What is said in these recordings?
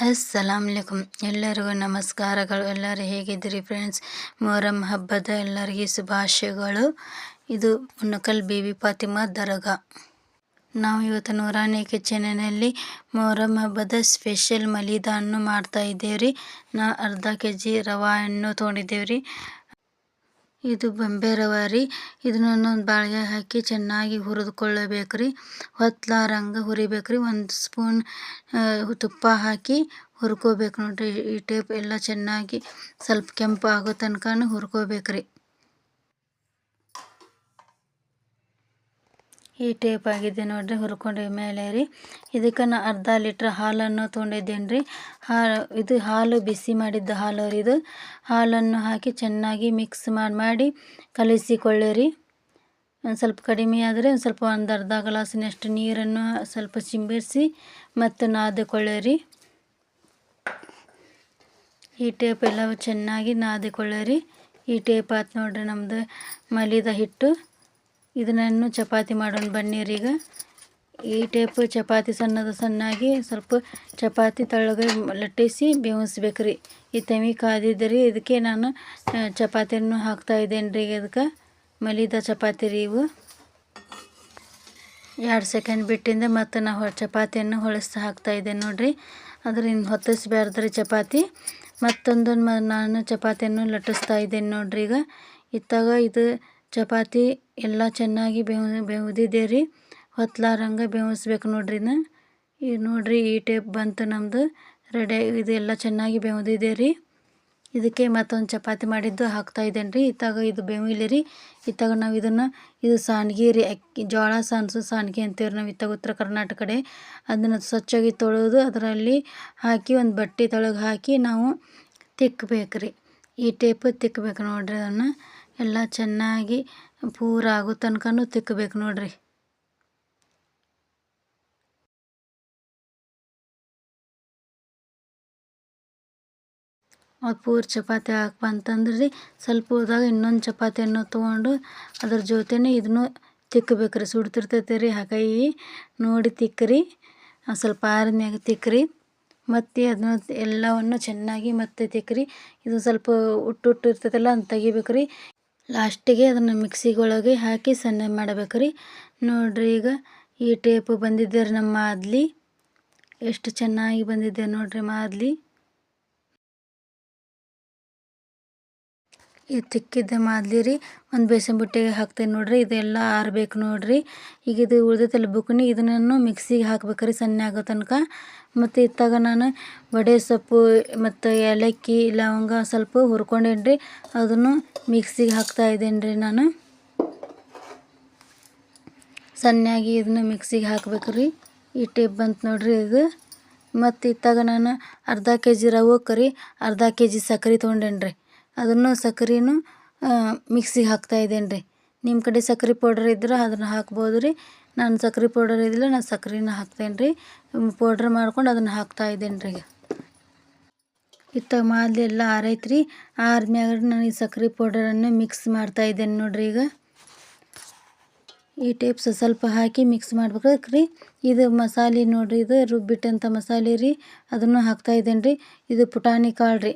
ಅಸ್ಸಲಾಮುಅಲೈಕುಂ. ಎಲ್ಲರಿಗೂ ನಮಸ್ಕಾರಗಳು. ಎಲ್ಲರೂ ಹೇಗಿದ್ದೀರಿ ಫ್ರೆಂಡ್ಸ್? ಮೊಹರಂ ಹಬ್ಬದ ಎಲ್ಲರಿಗೆ ಶುಭಾಶಯಗಳು. ಇದು ಉನ್ನಕಲ್ ಬೀಬಿ ಫಾತಿಮಾ ದರ್ಗಾ. ನಾವು ಇವತ್ತು ನೂರಾನಿ ಕಿಚನಿನಲ್ಲಿ ಮೊಹರಂ ಹಬ್ಬದ ಸ್ಪೆಷಲ್ ಮಲೀದಾನ್ನು ಮಾಡ್ತಾ ಇದ್ದೇವ್ರಿ. ಅರ್ಧ kg ರವೆಯನ್ನು ತೊಗೊಂಡಿದ್ದೇವ್ರಿ. ಇದು ಬಂಬೆ ರವೆ ರೀ. ಇದನ್ನೊಂದು ಬಾಳಿಗೆ ಹಾಕಿ ಚೆನ್ನಾಗಿ ಹುರಿದುಕೊಳ್ಳಬೇಕ್ರಿ. ಹೊತ್ಲಾರಂಗೆ ಹುರಿಬೇಕ್ರಿ. 1 ಸ್ಪೂನ್ ತುಪ್ಪ ಹಾಕಿ ಹುರ್ಕೋಬೇಕು ನೋಡ್ರಿ. ಈ ಟೈಪ್ ಎಲ್ಲ ಚೆನ್ನಾಗಿ ಸ್ವಲ್ಪ ಕೆಂಪು ಆಗೋ ತನಕ ಹುರ್ಕೋಬೇಕ್ರಿ. ಈ ಟೈಪ್ ಆಗಿದೆ ನೋಡ್ರಿ. ಹುರ್ಕೊಂಡ ಮೇಲೆ ರೀ ಇದಕ್ಕೆ ನಾ ಅರ್ಧ ಲೀಟ್ರ್ ಹಾಲನ್ನು ತೊಗೊಂಡಿದ್ದೇನೆ ರೀ. ಇದು ಹಾಲು ಬಿಸಿ ಮಾಡಿದ್ದ ಹಾಲು ರೀ. ಇದು ಹಾಲನ್ನು ಹಾಕಿ ಚೆನ್ನಾಗಿ ಮಿಕ್ಸ್ ಮಾಡಿ ಕಲಿಸಿಕೊಳ್ಳಿರಿ. ಒಂದು ಸ್ವಲ್ಪ ಕಡಿಮೆ ಆದರೆ ಒಂದು ಸ್ವಲ್ಪ ಒಂದು ಅರ್ಧ ಗ್ಲಾಸಿನಷ್ಟು ನೀರನ್ನು ಸ್ವಲ್ಪ ಚಿಂಬಿರಿಸಿ ಮತ್ತು ನಾದಿಕೊಳ್ಳಿರಿ. ಈ ಟೈಪ್ ಎಲ್ಲ ಚೆನ್ನಾಗಿ ನಾದಿಕೊಳ್ಳಿರಿ. ಈ ಟೈಪ್ ಆಯ್ತು ನೋಡ್ರಿ ನಮ್ಮದು ಮಲೀದ ಹಿಟ್ಟು. ಇದನ್ನು ಚಪಾತಿ ಮಾಡೋಣ ಬನ್ನಿರಿ. ಈಗ ಈ ಟೈಪ್ ಚಪಾತಿ ಸಣ್ಣಾಗಿ ಸ್ವಲ್ಪ ಚಪಾತಿ ತಳಗೆ ಲಟ್ಟಿಸಿ ಬೇಯಿಸ್ಬೇಕ್ರಿ. ಈ ತಮಿ ಕಾದಿದ್ರಿ. ಇದಕ್ಕೆ ನಾನು ಚಪಾತಿಯನ್ನು ಹಾಕ್ತಾ ಇದ್ದೇನೆ ರೀ. ಇದಕ್ಕೆ ಮಲೀದ ಚಪಾತಿ ರೀ ಇವು. 2 ಸೆಕೆಂಡ್ ಬಿಟ್ಟಿಂದ ಮತ್ತು ನಾವು ಚಪಾತಿಯನ್ನು ಹೊಳಿಸ್ತಾ ಹಾಕ್ತಾ ಇದ್ದೇನೆ ನೋಡ್ರಿ. ಅದರಿಂದ ಹೊತ್ತಿಸ್ಬಾರ್ದ್ರಿ ಚಪಾತಿ. ಮತ್ತೊಂದು ನಾನು ಚಪಾತಿಯನ್ನು ಲಟ್ಟಿಸ್ತಾ ಇದ್ದೇನೆ ನೋಡ್ರಿ. ಈಗ ಇತ್ತಾಗ ಇದು ಚಪಾತಿ ಎಲ್ಲ ಚೆನ್ನಾಗಿ ಬೆವ್ದಿದೆ ರೀ. ಹೊತ್ಲಾರಂಗೆ ಬೇಯಿಸ್ಬೇಕು ನೋಡ್ರಿ. ಈಗ ನೋಡ್ರಿ ಈ ಟೈಪ್ ಬಂತು ನಮ್ಮದು ರೆಡಿ. ಇದೆಲ್ಲ ಚೆನ್ನಾಗಿ ಬೆವ್ದಿದೆ ರೀ. ಇದಕ್ಕೆ ಮತ್ತೊಂದು ಚಪಾತಿ ಮಾಡಿದ್ದು ಹಾಕ್ತಾ ಇದ್ದೇನೆ ರೀ. ಇತ್ತಾಗ ಇದು ಬೇವಿಲಿ ರೀ. ಇತ್ತಾಗ ನಾವು ಇದು ಸಾನ್ಗಿ ರೀ. ಜೋಳ ಸಾನ್ಗಿ ಅಂತೀವ್ರಿ ನಾವು ಇತ್ತಾಗ ಉತ್ತರ ಕರ್ನಾಟಕ ಕಡೆ. ಅದನ್ನು ಸ್ವಚ್ಛಾಗಿ ತೊಳೆದು ಅದರಲ್ಲಿ ಹಾಕಿ ಒಂದು ಬಟ್ಟೆ ತೊಳಗೆ ಹಾಕಿ ನಾವು ತಿಕ್ಕಬೇಕ್ರಿ. ಈ ಟೈಪ್ ತಿಕ್ಕಬೇಕು ನೋಡ್ರಿ. ಅದನ್ನು ಎಲ್ಲ ಚೆನ್ನಾಗಿ ಪೂರ ಆಗೋ ತನಕ ತಿಕ್ಕಬೇಕು ನೋಡ್ರಿ. ಅದು ಪೂರ ಚಪಾತಿ ಹಾಕ್ಬಂತಂದ್ರೆ ರೀ ಸ್ವಲ್ಪ ಹೋದಾಗ ಇನ್ನೊಂದು ಚಪಾತಿಯನ್ನು ತೊಗೊಂಡು ಅದ್ರ ಜೊತೆನೇ ಇದನ್ನು ತಿಕ್ಕಬೇಕ್ರಿ. ಸುಡ್ತಿರ್ತೈತೆ ರೀ ಕೈ ನೋಡಿ ತಿಕ್ಕ್ರಿ. ಸ್ವಲ್ಪ ಆರಿದ್ಮ್ಯಾಗ ತಿಕ್ಕ್ರಿ. ಮತ್ತು ಅದನ್ನ ಎಲ್ಲವನ್ನು ಚೆನ್ನಾಗಿ ಮತ್ತೆ ತಿಕ್ಕ್ರಿ. ಇದು ಸ್ವಲ್ಪ ಉಟ್ಟು ಇರ್ತೈತಲ್ಲ ಅದನ್ನ ತೆಗಿಬೇಕ್ರಿ. ಲಾಸ್ಟಿಗೆ ಅದನ್ನು ಮಿಕ್ಸಿಗೊಳಗೆ ಹಾಕಿ ಸಣ್ಣ ಮಾಡಬೇಕ್ರಿ. ನೋಡ್ರಿ ಈಗ ಈ ಟೈಪ್ ಬಂದಿದೆ ರೀ ನಮ್ಮ ಮಾದ್ಲಿ. ಎಷ್ಟು ಚೆನ್ನಾಗಿ ಬಂದಿದೆ ನೋಡ್ರಿ ಮಾದ್ಲಿ. ಇದು ತಿಕ್ಕಿದ್ದ ಮಾದ್ಲಿ ರೀ. ಒಂದು ಬೇಸನ್ ಬುಟ್ಟಿಗೆ ಹಾಕ್ತೇನೆ ನೋಡ್ರಿ. ಇದೆಲ್ಲ ಆರಬೇಕು ನೋಡ್ರಿ. ಈಗ ಇದು ಉಳ್ದೈತಲ್ಲ ಬುಕ್ನಿ ಇದನ್ನು ಮಿಕ್ಸಿಗೆ ಹಾಕ್ಬೇಕ್ರಿ ಸಣ್ಣ ಆಗೋ ತನಕ. ಮತ್ತು ಇತ್ತಾಗ ನಾನು ವಡೆ ಸೊಪ್ಪು ಮತ್ತು ಏಲಕ್ಕಿ ಲವಂಗ ಸ್ವಲ್ಪ ಹುರ್ಕೊಂಡೇನಿ ರೀ. ಅದನ್ನು ಮಿಕ್ಸಿಗೆ ಹಾಕ್ತಾ ಇದ್ದೇನೆ ರೀ ನಾನು. ಸಣ್ಣಾಗಿ ಇದನ್ನು ಮಿಕ್ಸಿಗೆ ಹಾಕ್ಬೇಕ್ರಿ. ಈ ಟೈಪ್ ಬಂತು ನೋಡ್ರಿ ಇದು. ಮತ್ತು ಇತ್ತಾಗ ನಾನು ಅರ್ಧ kg ರವೆಗೆ ರೀ ಅರ್ಧ kg ಸಕ್ಕರೆ ತೊಗೊಂಡೇನಿ ರೀ. ಅದನ್ನು ಸಕ್ಕರೆನೂ ಮಿಕ್ಸಿಗೆ ಹಾಕ್ತಾ ಇದ್ದೇನೆ ರೀ. ನಿಮ್ಮ ಕಡೆ ಸಕ್ಕರೆ ಪೌಡರ್ ಇದ್ರೆ ಅದನ್ನು ಹಾಕ್ಬೋದು ರೀ. ನಾನು ಸಕ್ಕರೆ ಪೌಡರ್ ಇದ್ದಿಲ್ಲ, ನಾನು ಸಕ್ಕರೆನ ಹಾಕ್ತೇನೆ ರೀ. ಪೌಡ್ರ್ ಮಾಡ್ಕೊಂಡು ಅದನ್ನು ಹಾಕ್ತಾ ಇದ್ದೇನೆ ರೀ. ಈಗ ಇತ್ತಾಗ ಮಾದ್ಲಿ ಎಲ್ಲ ಆರೈತೆ ರೀ. ಆದ್ಮ್ಯಾಗ ನಾನು ಈ ಸಕ್ಕರೆ ಪೌಡರನ್ನು ಮಿಕ್ಸ್ ಮಾಡ್ತಾ ಇದ್ದೇನೆ ನೋಡ್ರಿ. ಈಗ ಈ ಟೈಪ್ ಸ್ವಲ್ಪ ಹಾಕಿ ಮಿಕ್ಸ್ ಮಾಡ್ಬೇಕ್ರಿ. ಇದು ಮಸಾಲೆ ನೋಡ್ರಿ. ಇದು ರುಬ್ಬಿಟ್ಟಂಥ ಮಸಾಲೆ ರೀ. ಅದನ್ನು ಹಾಕ್ತಾ ಇದ್ದೇನೆ ರೀ. ಇದು ಪುಟಾಣಿ ಕಾಳು ರೀ.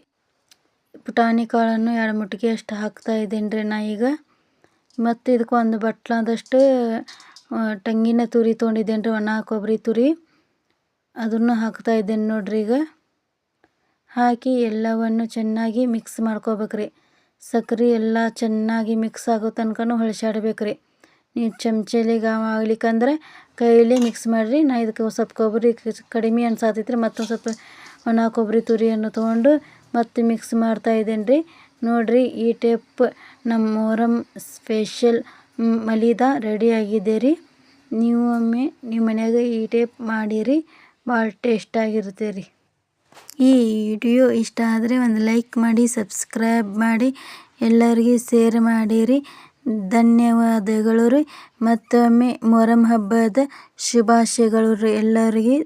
ಪುಟಾಣಿ ಕಾಳನ್ನು 2 ಮುಟ್ಟಿಗೆ ಅಷ್ಟು ಹಾಕ್ತಾ ಇದ್ದೇನೆ ರೀ ನಾ ಈಗ. ಮತ್ತು ಇದಕ್ಕೆ ಒಂದು ಬಟ್ಲಾದಷ್ಟು ತೆಂಗಿನ ತುರಿ ತೊಗೊಂಡಿದ್ದೇನೆ ರೀ. ಒಣ ಕೊಬ್ಬರಿ ತುರಿ ಅದನ್ನು ಹಾಕ್ತಾ ಇದ್ದೇನೆ ನೋಡ್ರಿ. ಈಗ ಹಾಕಿ ಎಲ್ಲವನ್ನು ಚೆನ್ನಾಗಿ ಮಿಕ್ಸ್ ಮಾಡ್ಕೋಬೇಕ್ರಿ. ಸಕ್ಕರೆ ಎಲ್ಲ ಚೆನ್ನಾಗಿ ಮಿಕ್ಸ್ ಆಗೋ ತನಕ ಹೊಳ್ಸಾಡ್ಬೇಕ್ರಿ. ನೀವು ಚಮಚಲಿಗೆ ಆಗ್ಲಿಕ್ಕಂದ್ರೆ ಕೈಯಲ್ಲಿ ಮಿಕ್ಸ್ ಮಾಡಿರಿ. ನಾ ಇದಕ್ಕೆ ಸ್ವಲ್ಪ ಕೊಬ್ಬರಿ ಕಡಿಮೆ ಅನ್ಸಾತೈತ್ರಿ. ಮತ್ತೊಂದು ಸ್ವಲ್ಪ ಒಣ ಕೊಬ್ಬರಿ ತುರಿಯನ್ನು ತೊಗೊಂಡು ಮತ್ತು ಮಿಕ್ಸ್ ಮಾಡ್ತಾ ಇದ್ದೇನೆ ರೀ. ನೋಡ್ರಿ ಈ ಟೈಪ್ ನಮ್ಮ ಮೊಹರಂ ಸ್ಪೆಷಲ್ ಮಲೀದಾ ರೆಡಿ ಆಗಿದೆ ರೀ. ನೀವು ಒಮ್ಮೆ ನಿಮ್ಮ ಮನ್ಯಾಗ ಈ ಟೈಪ್ ಮಾಡಿರಿ. ಭಾಳ ಟೇಸ್ಟಾಗಿರುತ್ತೆ ರೀ. ಈ ವಿಡಿಯೋ ಇಷ್ಟ ಆದರೆ ಒಂದು ಲೈಕ್ ಮಾಡಿ, ಸಬ್ಸ್ಕ್ರೈಬ್ ಮಾಡಿ, ಎಲ್ಲರಿಗೆ ಶೇರ್ ಮಾಡಿರಿ. ಧನ್ಯವಾದಗಳು ರೀ. ಮತ್ತೊಮ್ಮೆ ಮೊಹರಂ ಹಬ್ಬದ ಶುಭಾಶಯಗಳು ರೀ ಎಲ್ಲರಿಗೆ.